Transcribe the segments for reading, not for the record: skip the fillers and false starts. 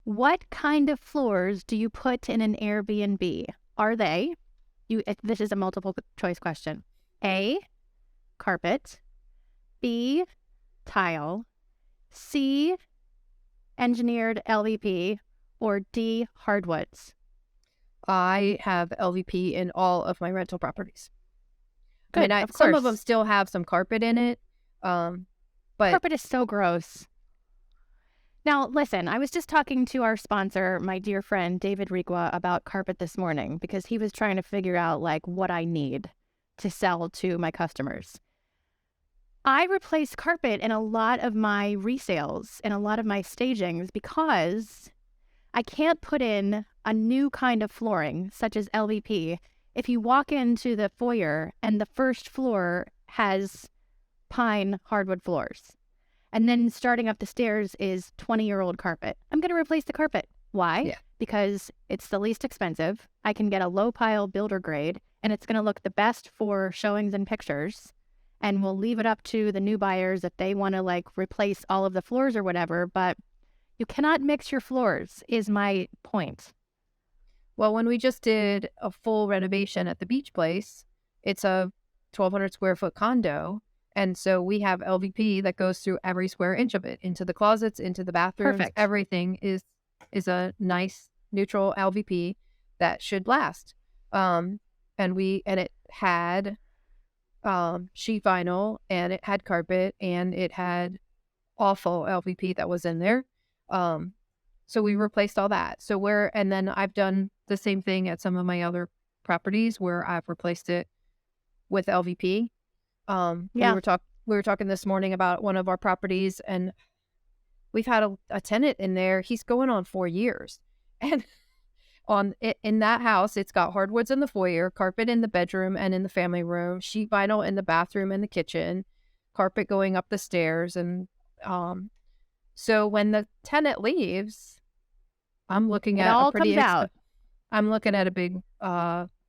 What kind of floors do you put in an Airbnb? Are they, this is a multiple choice question. A, carpet. B, tile. C, engineered LVP. Or D, hardwoods. I have LVP in all of my rental properties. Good, of Some of them course. still have some carpet in it, but Carpet is so gross. Now, listen, I was just talking to our sponsor, my dear friend, David Rigua, about carpet this morning because he was trying to figure out like what I need to sell to my customers. I replace carpet in a lot of my resales and a lot of my stagings because I can't put in a new kind of flooring, such as LVP, if you walk into the foyer and the first floor has pine hardwood floors. And then starting up the stairs is 20-year-old carpet. I'm going to replace the carpet. Why? yeah. Because it's the least expensive. I can get a low pile builder grade, and it's going to look the best for showings and pictures. And we'll leave it up to the new buyers if they want to like replace all of the floors or whatever. But you cannot mix your floors, is my point. Well, when we just did a full renovation at the beach place, it's a 1,200 square foot condo. And so we have LVP that goes through every square inch of it, into the closets, into the bathrooms. Perfect. Everything is a nice neutral LVP that should last. And it had sheet vinyl, and it had carpet, and it had awful LVP that was in there. So we replaced all that. And then I've done the same thing at some of my other properties where I've replaced it with LVP. Yeah. We were talking this morning about one of our properties, and we've had a tenant in there. He's going on 4 years, and in that house, it's got hardwoods in the foyer, carpet in the bedroom and in the family room, sheet vinyl in the bathroom and the kitchen, carpet going up the stairs, and so when the tenant leaves, I'm looking It at all comes out. I'm looking at a big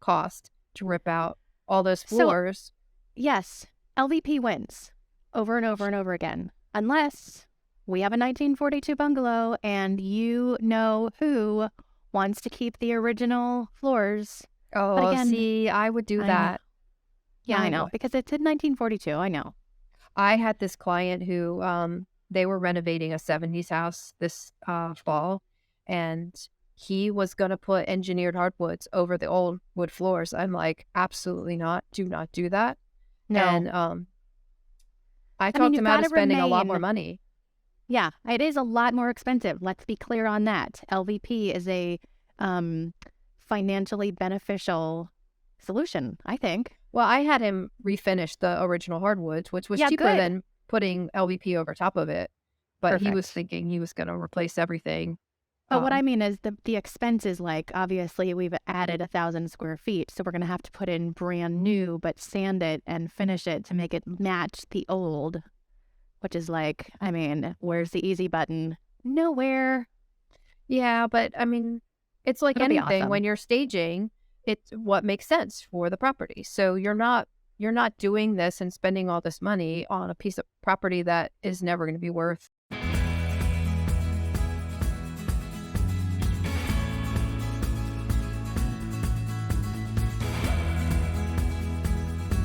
cost to rip out all those So, floors. yes, LVP wins over and over and over again, unless we have a 1942 bungalow and you know who wants to keep the original floors. Oh, But again, see, I would do I know. that. Yeah, I I know, would. because it's in 1942. I know. I had this client who they were renovating a 70s house this fall, and he was going to put engineered hardwoods over the old wood floors. I'm like, absolutely not. Do not do that. No. And I I mean, talked you've him out got of to spending a lot more remain. money. Yeah, it is a lot more expensive. Let's be clear on that. LVP is a financially beneficial solution, I think. Well, I had him refinish the original hardwoods, which was Yeah, cheaper good. than putting LVP over top of it. But he was Perfect. thinking he was going to replace everything. But what I mean is the expense is like, obviously we've added 1,000 square feet, so we're going to have to put in brand new, but sand it and finish it to make it match the old, which is like, I mean, where's the easy button? Nowhere. Yeah, but I mean, it's like It'll be anything. When awesome. you're staging, it's what makes sense for the property. So you're not doing this and spending all this money on a piece of property that is never going to be worth